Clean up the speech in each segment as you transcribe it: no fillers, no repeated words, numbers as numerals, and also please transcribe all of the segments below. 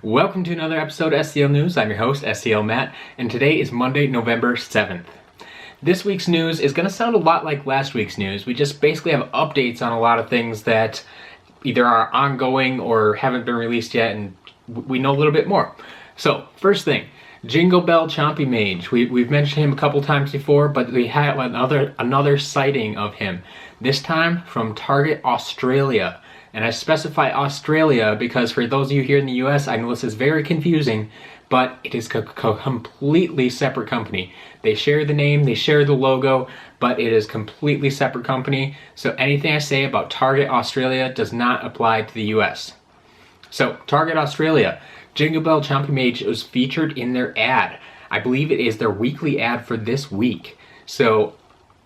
Welcome to another episode of SCL News. I'm your host, SCL Matt, and today is Monday, November 7th. This week's news is going to sound a lot like last week's news. We just basically have updates on a lot of things that either are ongoing or haven't been released yet, and we know a little bit more. So, first thing, Jingle Bell Chompy Mage. We've mentioned him a couple times before, but we had another sighting of him. This time from Target Australia. And I specify Australia because for those of you here in the US, I know this is very confusing, but it is a completely separate company. They share the name, they share the logo, but it is completely separate company. So anything I say about Target Australia does not apply to the US. So Target Australia, Jingle Bell Chompy Mage was featured in their ad. I believe it is their weekly ad for this week. So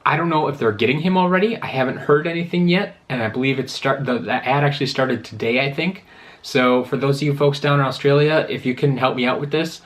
I don't know if they're getting him already. I haven't heard anything yet, and I believe the ad actually started today, I think. So for those of you folks down in Australia, if you can help me out with this,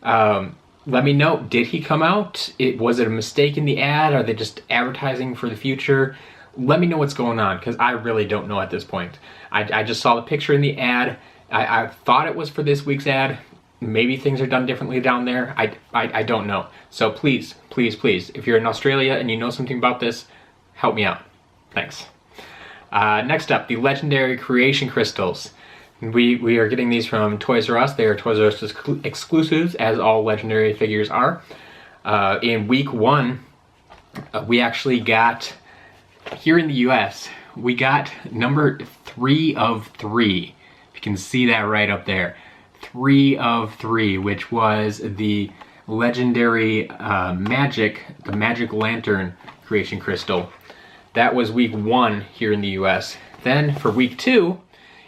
let me know. Did he come out? Was it a mistake in the ad? Are they just advertising for the future? Let me know what's going on, because I really don't know at this point. I just saw the picture in the ad. I thought it was for this week's ad. Maybe things are done differently down there. I don't know. So please, if you're in Australia and you know something about this, help me out. Thanks. Next up, the legendary creation crystals. We are getting these from Toys R Us. They are Toys R Us exclusives, as all legendary figures are. In week 1, we actually got, here in the US, we got number 3 of 3. You can see that right up there. 3 of 3, which was the legendary the Magic Lantern creation crystal. That was week 1 here in the US. Then for week 2,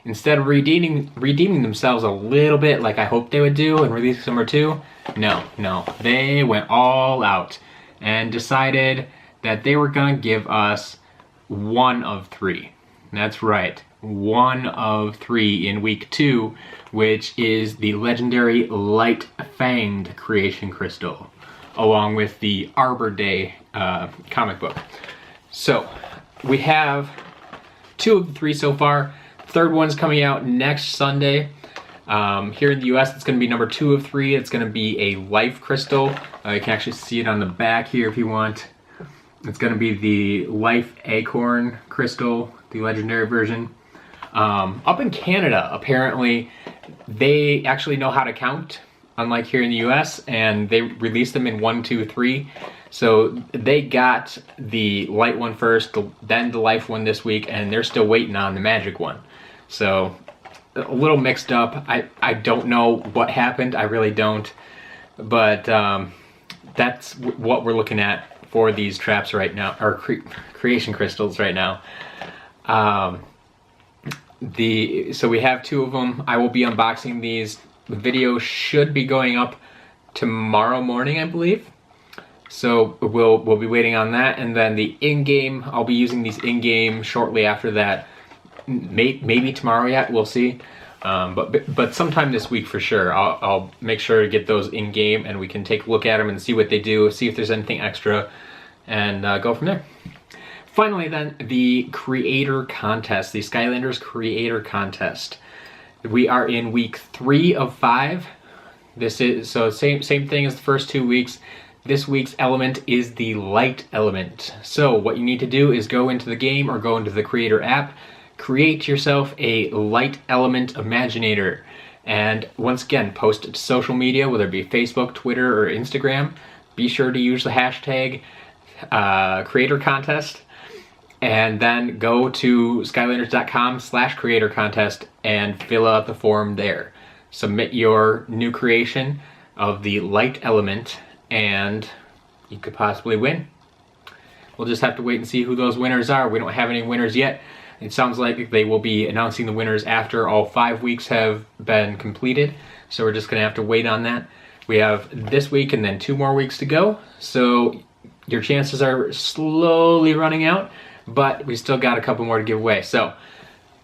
instead of redeeming themselves a little bit like I hoped they would do and release number 2, no, they went all out and decided that they were gonna give us 1 of 3. That's right, 1 of 3 in week 2, which is the legendary Light Fanged creation crystal, along with the Arbor Day comic book. So we have 2 of the 3 so far. Third one's coming out next Sunday. Here in the US, it's going to be number 2 of 3. It's going to be a Life Crystal. You can actually see it on the back here if you want. It's going to be the Life Acorn Crystal, the legendary version. Up in Canada, apparently, they actually know how to count, unlike here in the US, and they released them in 1, 2, 3. So they got the light one first, then the life one this week, and they're still waiting on the magic one. So a little mixed up. I don't know what happened. I really don't. But that's what we're looking at for these traps right now, or creation crystals right now. So we have 2 of them. I will be unboxing these. The video should be going up tomorrow morning, I believe. So we'll be waiting on that, and then the in-game, I'll be using these in-game shortly after that. Maybe tomorrow yet, we'll see. But sometime this week for sure. I'll make sure to get those in-game, and we can take a look at them and see what they do, see if there's anything extra, and go from there. Finally then, the creator contest, the Skylanders creator contest. We are in week 3 of 5. This is, so same thing as the first 2 weeks. This week's element is the light element. So what you need to do is go into the game or go into the creator app, create yourself a light element imaginator. And once again, post it to social media, whether it be Facebook, Twitter, or Instagram. Be sure to use the hashtag creator contest. And then go to skylanders.com/creator contest and fill out the form there. Submit your new creation of the light element, and you could possibly win. We'll just have to wait and see who those winners are. We don't have any winners yet. It sounds like they will be announcing the winners after all 5 weeks have been completed. So we're just gonna have to wait on that. We have this week and then 2 more weeks to go. So your chances are slowly running out, but we still got a couple more to give away. So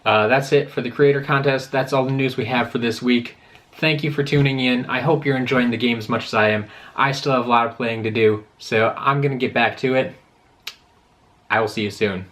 that's it for the creator contest. That's all the news we have for this week. Thank you for tuning in. I hope you're enjoying the game as much as I am. I still have a lot of playing to do, so I'm gonna get back to it. I will see you soon.